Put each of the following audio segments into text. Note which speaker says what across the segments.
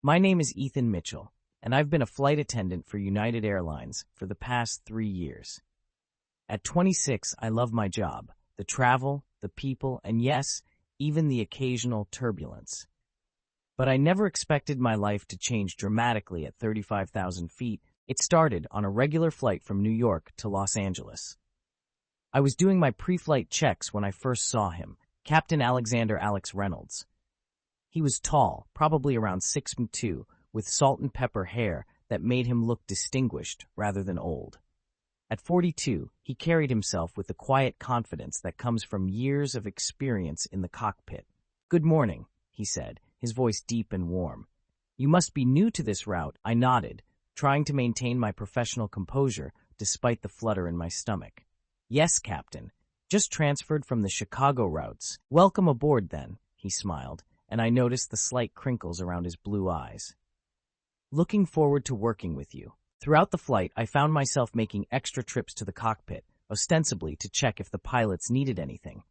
Speaker 1: My name is Ethan Mitchell, and I've been a flight attendant for United Airlines for the past 3 years. At 26, I love my job, the travel, the people, and yes, even the occasional turbulence. But I never expected my life to change dramatically at 35,000 feet. It started on a regular flight from New York to Los Angeles. I was doing my pre-flight checks when I first saw him, Captain Alexander Alex Reynolds. He was tall, probably around 6'2", with salt and pepper hair that made him look distinguished rather than old. At 42, he carried himself with the quiet confidence that comes from years of experience in the cockpit. "Good morning," he said, his voice deep and warm. "You must be new to this route." I nodded, trying to maintain my professional composure despite the flutter in my stomach. "Yes, Captain. Just transferred from the Chicago routes." "Welcome aboard, then," he smiled, and I noticed the slight crinkles around his blue eyes. "Looking forward to working with you." Throughout the flight, I found myself making extra trips to the cockpit, ostensibly to check if the pilots needed anything.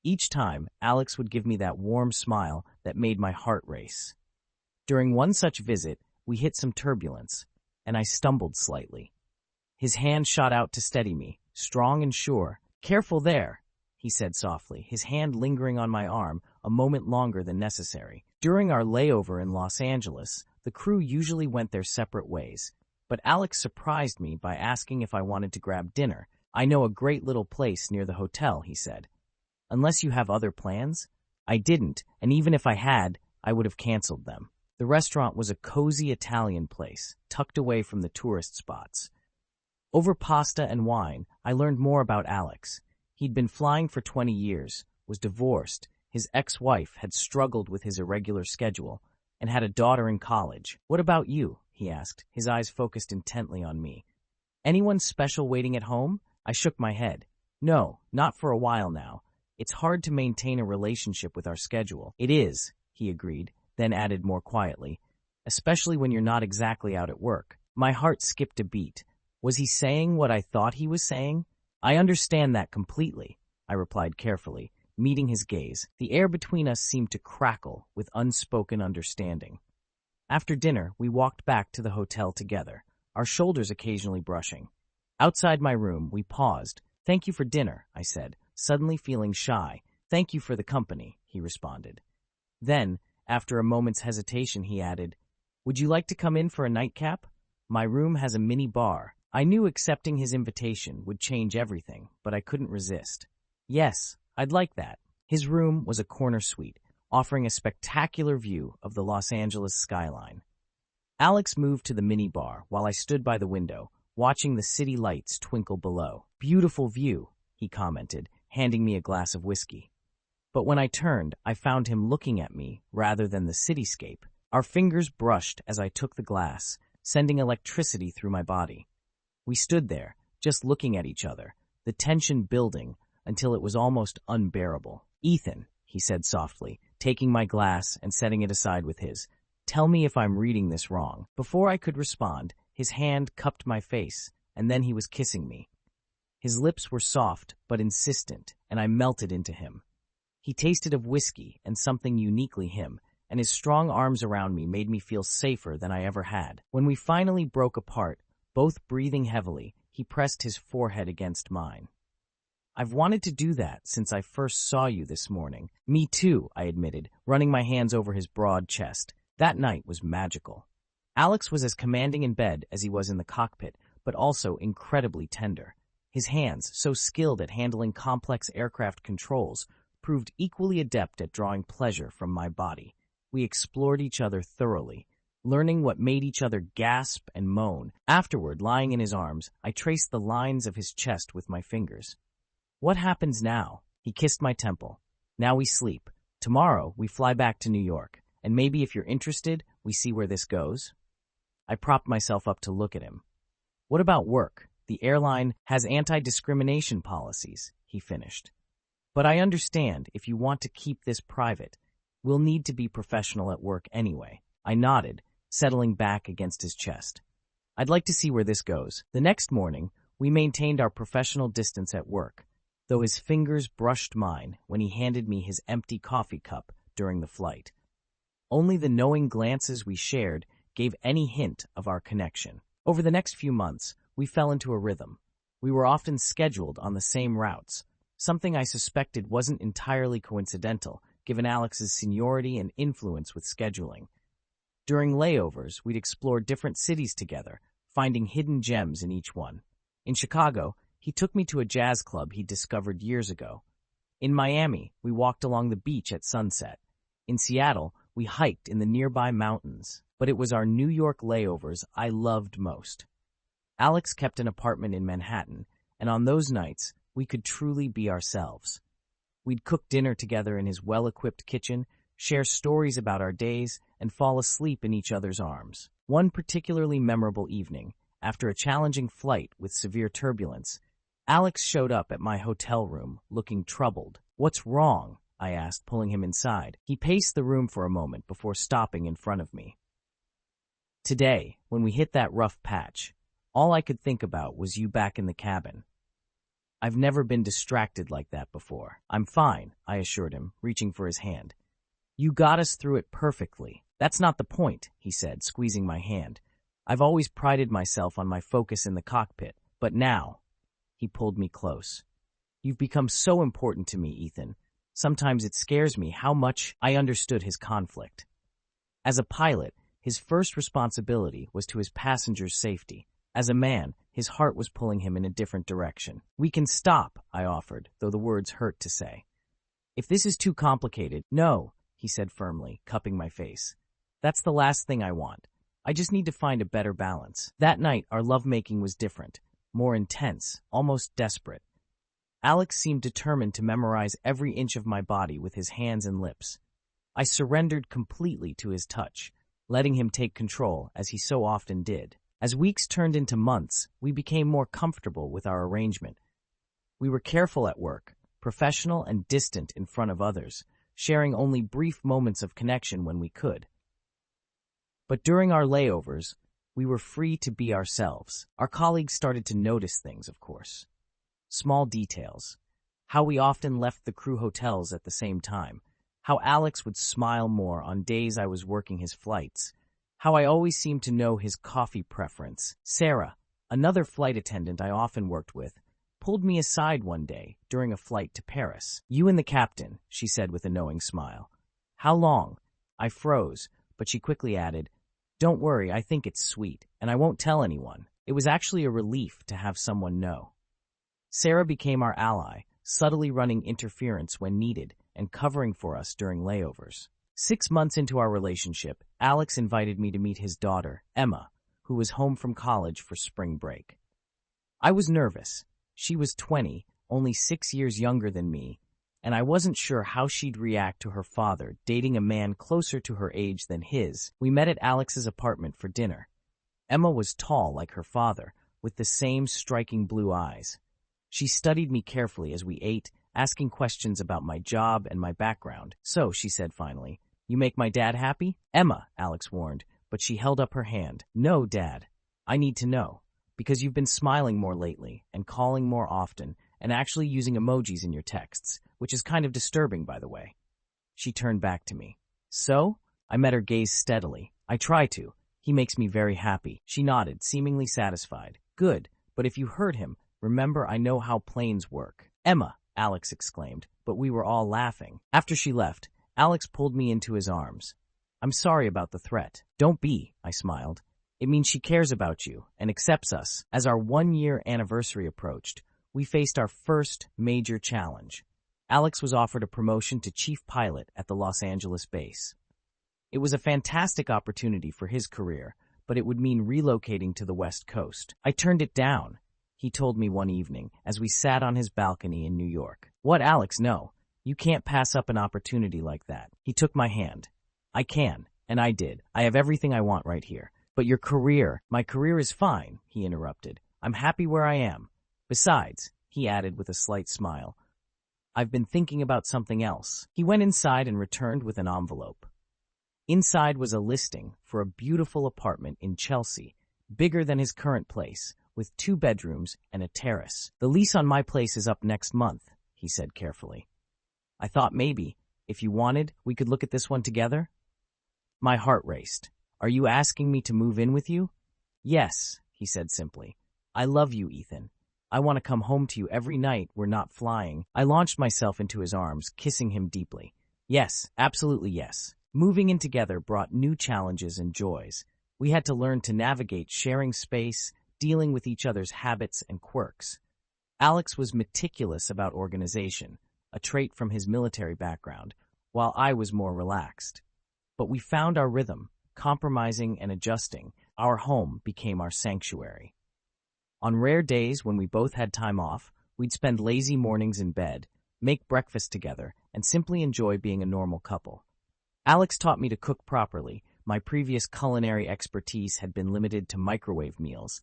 Speaker 1: Each time, Alex would give me that warm smile that made my heart race. During one such visit, we hit some turbulence, and I stumbled slightly. His hand shot out to steady me, strong and sure. "Careful there," he said softly, his hand lingering on my arm a moment longer than necessary. During our layover in Los Angeles, the crew usually went their separate ways, but Alex surprised me by asking if I wanted to grab dinner. "I know a great little place near the hotel," he said. "Unless you have other plans?" I didn't, and even if I had, I would have canceled them. The restaurant was a cozy Italian place, tucked away from the tourist spots. Over pasta and wine, I learned more about Alex. He'd been flying for 20 years, was divorced, his ex-wife had struggled with his irregular schedule, and had a daughter in college. "What about you?" he asked, his eyes focused intently on me. "Anyone special waiting at home?" I shook my head. "No, not for a while now. It's hard to maintain a relationship with our schedule." "It is," he agreed, then added more quietly, "especially when you're not exactly out at work." My heart skipped a beat. Was he saying what I thought he was saying? "I understand that completely," I replied carefully, meeting his gaze. The air between us seemed to crackle with unspoken understanding. After dinner, we walked back to the hotel together, our shoulders occasionally brushing. Outside my room, we paused. "Thank you for dinner," I said, suddenly feeling shy. "Thank you for the company," he responded. Then, after a moment's hesitation, he added, "Would you like to come in for a nightcap? My room has a mini bar." I knew accepting his invitation would change everything, but I couldn't resist. "Yes, I'd like that." His room was a corner suite, offering a spectacular view of the Los Angeles skyline. Alex moved to the minibar while I stood by the window, watching the city lights twinkle below. "Beautiful view," he commented, handing me a glass of whiskey. But when I turned, I found him looking at me rather than the cityscape. Our fingers brushed as I took the glass, sending electricity through my body. We stood there, just looking at each other, the tension building until it was almost unbearable. "Ethan," he said softly, taking my glass and setting it aside with his, "tell me if I'm reading this wrong." Before I could respond, his hand cupped my face, and then he was kissing me. His lips were soft but insistent, and I melted into him. He tasted of whiskey and something uniquely him, and his strong arms around me made me feel safer than I ever had. When we finally broke apart, both breathing heavily, he pressed his forehead against mine. "I've wanted to do that since I first saw you this morning." "Me too," I admitted, running my hands over his broad chest. That night was magical. Alex was as commanding in bed as he was in the cockpit, but also incredibly tender. His hands, so skilled at handling complex aircraft controls, proved equally adept at drawing pleasure from my body. We explored each other thoroughly, learning what made each other gasp and moan. Afterward, lying in his arms, I traced the lines of his chest with my fingers. "What happens now?" He kissed my temple. "Now we sleep. Tomorrow, we fly back to New York, and maybe if you're interested, we see where this goes." I propped myself up to look at him. "What about work? The airline has anti-discrimination policies," he finished. "But I understand if you want to keep this private. We'll need to be professional at work anyway." I nodded, settling back against his chest. "I'd like to see where this goes." The next morning, we maintained our professional distance at work, though his fingers brushed mine when he handed me his empty coffee cup during the flight. Only the knowing glances we shared gave any hint of our connection. Over the next few months, we fell into a rhythm. We were often scheduled on the same routes, something I suspected wasn't entirely coincidental, given Alex's seniority and influence with scheduling. During layovers, we'd explore different cities together, finding hidden gems in each one. In Chicago, he took me to a jazz club he'd discovered years ago. In Miami, we walked along the beach at sunset. In Seattle, we hiked in the nearby mountains. But it was our New York layovers I loved most. Alex kept an apartment in Manhattan, and on those nights, we could truly be ourselves. We'd cook dinner together in his well-equipped kitchen, share stories about our days, and fall asleep in each other's arms. One particularly memorable evening, after a challenging flight with severe turbulence, Alex showed up at my hotel room, looking troubled. "What's wrong?" I asked, pulling him inside. He paced the room for a moment before stopping in front of me. "Today, when we hit that rough patch, all I could think about was you back in the cabin. I've never been distracted like that before." "I'm fine," I assured him, reaching for his hand. "You got us through it perfectly." "That's not the point," he said, squeezing my hand. "I've always prided myself on my focus in the cockpit, but now—" He pulled me close. "You've become so important to me, Ethan. Sometimes it scares me how much." I understood his conflict. As a pilot, his first responsibility was to his passengers' safety. As a man, his heart was pulling him in a different direction. "We can stop," I offered, though the words hurt to say. "If this is too complicated—" "No," he said firmly, cupping my face. "That's the last thing I want. I just need to find a better balance." That night, our lovemaking was different, more intense, almost desperate. Alex seemed determined to memorize every inch of my body with his hands and lips. I surrendered completely to his touch, letting him take control, as he so often did. As weeks turned into months, we became more comfortable with our arrangement. We were careful at work, professional and distant in front of others, sharing only brief moments of connection when we could. But during our layovers, we were free to be ourselves. Our colleagues started to notice things, of course. Small details. How we often left the crew hotels at the same time. How Alex would smile more on days I was working his flights. How I always seemed to know his coffee preference. Sarah, another flight attendant I often worked with, pulled me aside one day during a flight to Paris. "You and the captain," she said with a knowing smile. "How long?" I froze, but she quickly added, "Don't worry, I think it's sweet, and I won't tell anyone." It was actually a relief to have someone know. Sarah became our ally, subtly running interference when needed and covering for us during layovers. 6 months into our relationship, Alex invited me to meet his daughter, Emma, who was home from college for spring break. I was nervous. She was 20, only 6 years younger than me, and I wasn't sure how she'd react to her father dating a man closer to her age than his. We met at Alex's apartment for dinner. Emma was tall like her father, with the same striking blue eyes. She studied me carefully as we ate, asking questions about my job and my background. "So," she said finally, "you make my dad happy?" "Emma," Alex warned, but she held up her hand. "No, Dad. I need to know. Because you've been smiling more lately, and calling more often, and actually using emojis in your texts, which is kind of disturbing, by the way." She turned back to me. "So?" I met her gaze steadily. "I try to. He makes me very happy." She nodded, seemingly satisfied. "Good, but if you hurt him, remember I know how planes work." "Emma," Alex exclaimed, but we were all laughing. After she left, Alex pulled me into his arms. "I'm sorry about the threat." "Don't be," I smiled. "It means she cares about you and accepts us." As our 1-year anniversary approached, we faced our first major challenge. Alex was offered a promotion to chief pilot at the Los Angeles base. It was a fantastic opportunity for his career, but it would mean relocating to the West Coast. I turned it down, he told me one evening as we sat on his balcony in New York. "What, Alex? No. You can't pass up an opportunity like that." He took my hand. "I can, and I did. I have everything I want right here. But your career—" "My career is fine," he interrupted. "I'm happy where I am. Besides," he added with a slight smile, "I've been thinking about something else." He went inside and returned with an envelope. Inside was a listing for a beautiful apartment in Chelsea, bigger than his current place, with 2 bedrooms and a terrace. "The lease on my place is up next month," he said carefully. "I thought maybe, if you wanted, we could look at this one together." My heart raced. Are you asking me to move in with you? Yes, he said simply. I love you, Ethan. I want to come home to you every night we're not flying. I launched myself into his arms, kissing him deeply. Yes, absolutely yes. Moving in together brought new challenges and joys. We had to learn to navigate sharing space, dealing with each other's habits and quirks. Alex was meticulous about organization, a trait from his military background, while I was more relaxed. But we found our rhythm, compromising and adjusting. Our home became our sanctuary. On rare days when we both had time off, we'd spend lazy mornings in bed, make breakfast together, and simply enjoy being a normal couple. Alex taught me to cook properly. My previous culinary expertise had been limited to microwave meals,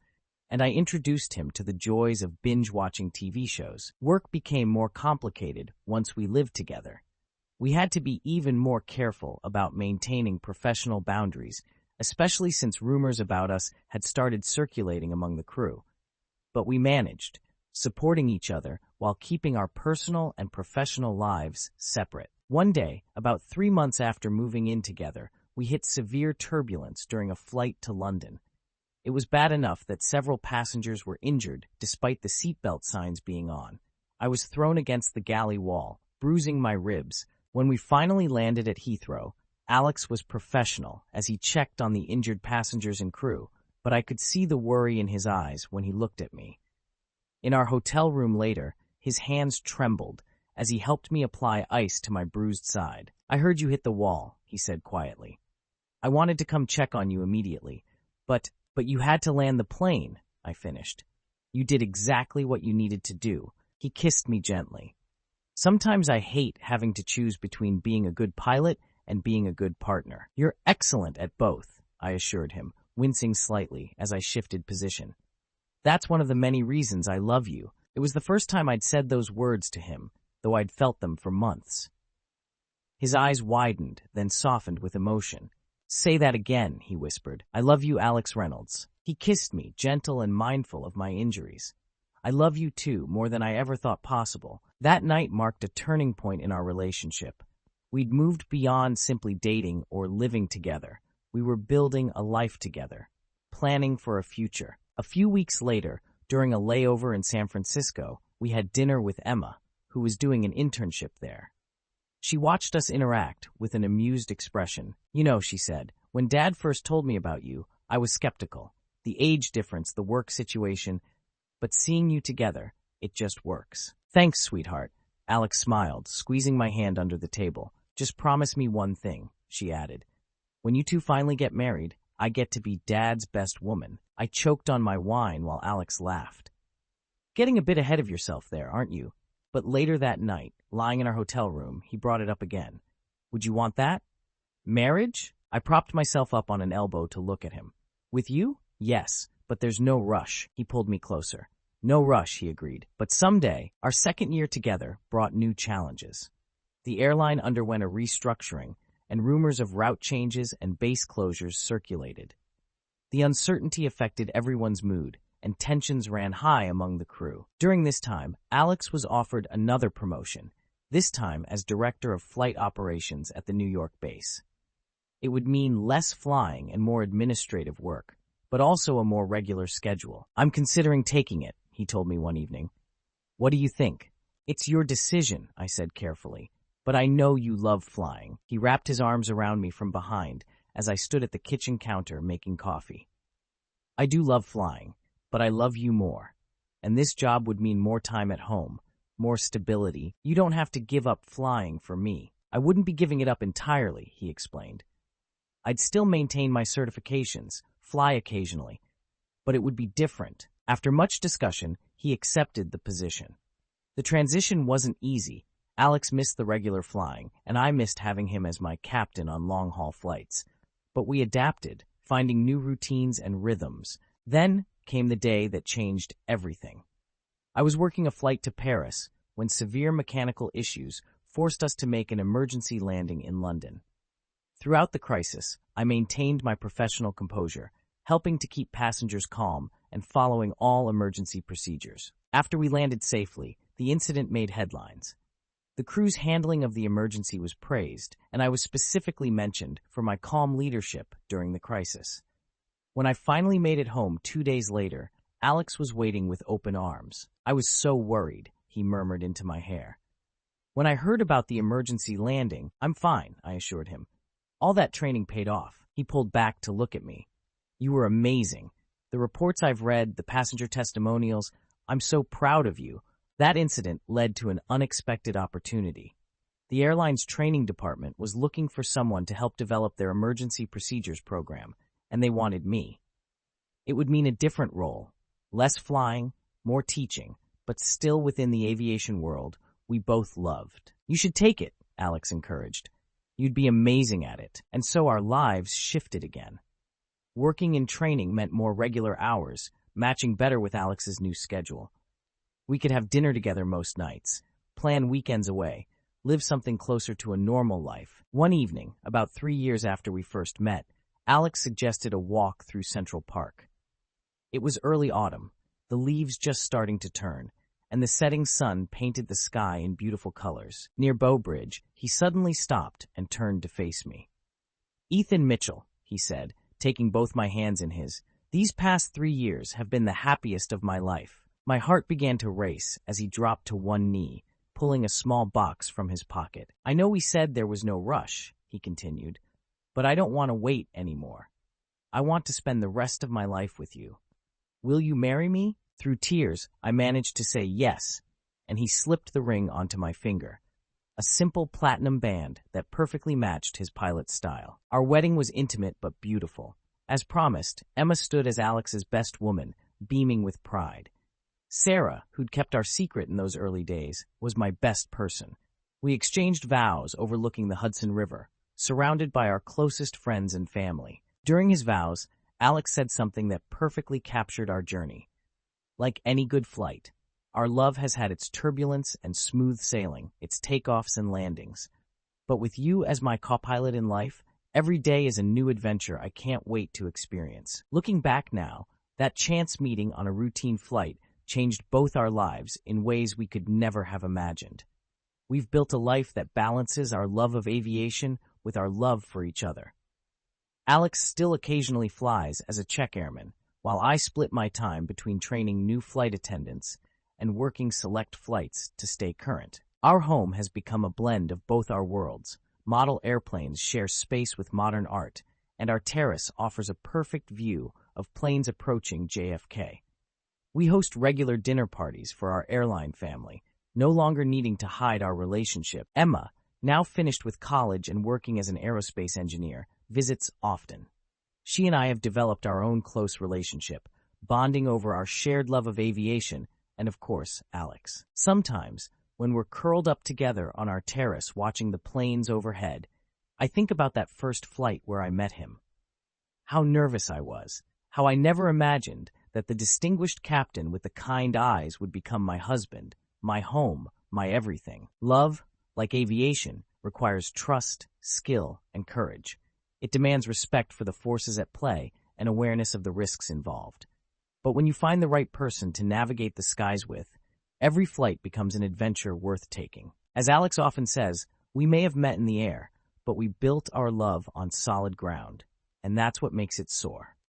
Speaker 1: and I introduced him to the joys of binge-watching TV shows. Work became more complicated once we lived together. We had to be even more careful about maintaining professional boundaries, especially since rumors about us had started circulating among the crew. But we managed, supporting each other while keeping our personal and professional lives separate. One day, about 3 months after moving in together, we hit severe turbulence during a flight to London. It was bad enough that several passengers were injured despite the seatbelt signs being on. I was thrown against the galley wall, bruising my ribs. When we finally landed at Heathrow, Alex was professional as he checked on the injured passengers and crew, but I could see the worry in his eyes when he looked at me. In our hotel room later, his hands trembled as he helped me apply ice to my bruised side. I heard you hit the wall, he said quietly. I wanted to come check on you immediately, but you had to land the plane, I finished. You did exactly what you needed to do. He kissed me gently. Sometimes I hate having to choose between being a good pilot and being a good partner. You're excellent at both, I assured him, wincing slightly as I shifted position. That's one of the many reasons I love you. It was the first time I'd said those words to him, though I'd felt them for months. His eyes widened, then softened with emotion. Say that again, he whispered. I love you, Alex Reynolds. He kissed me, gentle and mindful of my injuries. I love you too, more than I ever thought possible. That night marked a turning point in our relationship. We'd moved beyond simply dating or living together. We were building a life together, planning for a future. A few weeks later, during a layover in San Francisco, we had dinner with Emma, who was doing an internship there. She watched us interact with an amused expression. You know, she said, when Dad first told me about you, I was skeptical. The age difference, the work situation, but seeing you together, it just works. Thanks, sweetheart. Alex smiled, squeezing my hand under the table. Just promise me one thing, she added. When you two finally get married, I get to be Dad's best woman. I choked on my wine while Alex laughed. Getting a bit ahead of yourself there, aren't you? But later that night, lying in our hotel room, he brought it up again. Would you want that? Marriage? I propped myself up on an elbow to look at him. With you? Yes, but there's no rush. He pulled me closer. No rush, he agreed. But someday, our second year together brought new challenges. The airline underwent a restructuring, and rumors of route changes and base closures circulated. The uncertainty affected everyone's mood, and tensions ran high among the crew. During this time, Alex was offered another promotion, this time as Director of Flight Operations at the New York base. It would mean less flying and more administrative work, but also a more regular schedule. I'm considering taking it, he told me one evening. What do you think? It's your decision, I said carefully, but I know you love flying. He wrapped his arms around me from behind as I stood at the kitchen counter making coffee. I do love flying, but I love you more. And this job would mean more time at home, more stability. You don't have to give up flying for me. I wouldn't be giving it up entirely, he explained. I'd still maintain my certifications, fly occasionally, but it would be different. After much discussion, he accepted the position. The transition wasn't easy. Alex missed the regular flying, and I missed having him as my captain on long-haul flights. But we adapted, finding new routines and rhythms. Then came the day that changed everything. I was working a flight to Paris when severe mechanical issues forced us to make an emergency landing in London. Throughout the crisis, I maintained my professional composure, helping to keep passengers calm and following all emergency procedures. After we landed safely, the incident made headlines. The crew's handling of the emergency was praised, and I was specifically mentioned for my calm leadership during the crisis. When I finally made it home 2 days later, Alex was waiting with open arms. I was so worried, he murmured into my hair. When I heard about the emergency landing, I'm fine, I assured him. All that training paid off. He pulled back to look at me. You were amazing. The reports I've read, the passenger testimonials, I'm so proud of you. That incident led to an unexpected opportunity. The airline's training department was looking for someone to help develop their emergency procedures program, and they wanted me. It would mean a different role, less flying, more teaching, but still within the aviation world we both loved. You should take it, Alex encouraged. You'd be amazing at it. And so our lives shifted again. Working in training meant more regular hours, matching better with Alex's new schedule. We could have dinner together most nights, plan weekends away, live something closer to a normal life. One evening, about 3 years after we first met, Alex suggested a walk through Central Park. It was early autumn, the leaves just starting to turn, and the setting sun painted the sky in beautiful colors. Near Bow Bridge, he suddenly stopped and turned to face me. Ethan Mitchell, he said, taking both my hands in his, these past 3 years have been the happiest of my life. My heart began to race as he dropped to one knee, pulling a small box from his pocket. I know we said there was no rush, he continued, but I don't want to wait anymore. I want to spend the rest of my life with you. Will you marry me? Through tears, I managed to say yes, and he slipped the ring onto my finger, a simple platinum band that perfectly matched his pilot's style. Our wedding was intimate but beautiful. As promised, Emma stood as Alex's best woman, beaming with pride. Sarah, who'd kept our secret in those early days, was my best person. We exchanged vows overlooking the Hudson River, surrounded by our closest friends and family. During his vows, Alex said something that perfectly captured our journey. Like any good flight, our love has had its turbulence and smooth sailing, its takeoffs and landings. But with you as my co-pilot in life, every day is a new adventure I can't wait to experience. Looking back now, that chance meeting on a routine flight changed both our lives in ways we could never have imagined. We've built a life that balances our love of aviation with our love for each other. Alex still occasionally flies as a check airman, while I split my time between training new flight attendants and working select flights to stay current. Our home has become a blend of both our worlds. Model airplanes share space with modern art, and our terrace offers a perfect view of planes approaching JFK. We host regular dinner parties for our airline family, no longer needing to hide our relationship. Emma, now finished with college and working as an aerospace engineer, visits often. She and I have developed our own close relationship, bonding over our shared love of aviation and, of course, Alex. Sometimes, when we're curled up together on our terrace watching the planes overhead, I think about that first flight where I met him. How nervous I was, how I never imagined that the distinguished captain with the kind eyes would become my husband, my home, my everything. Love, like aviation, requires trust, skill, and courage. It demands respect for the forces at play and awareness of the risks involved. But when you find the right person to navigate the skies with, every flight becomes an adventure worth taking. As Alex often says, we may have met in the air, but we built our love on solid ground, and that's what makes it soar.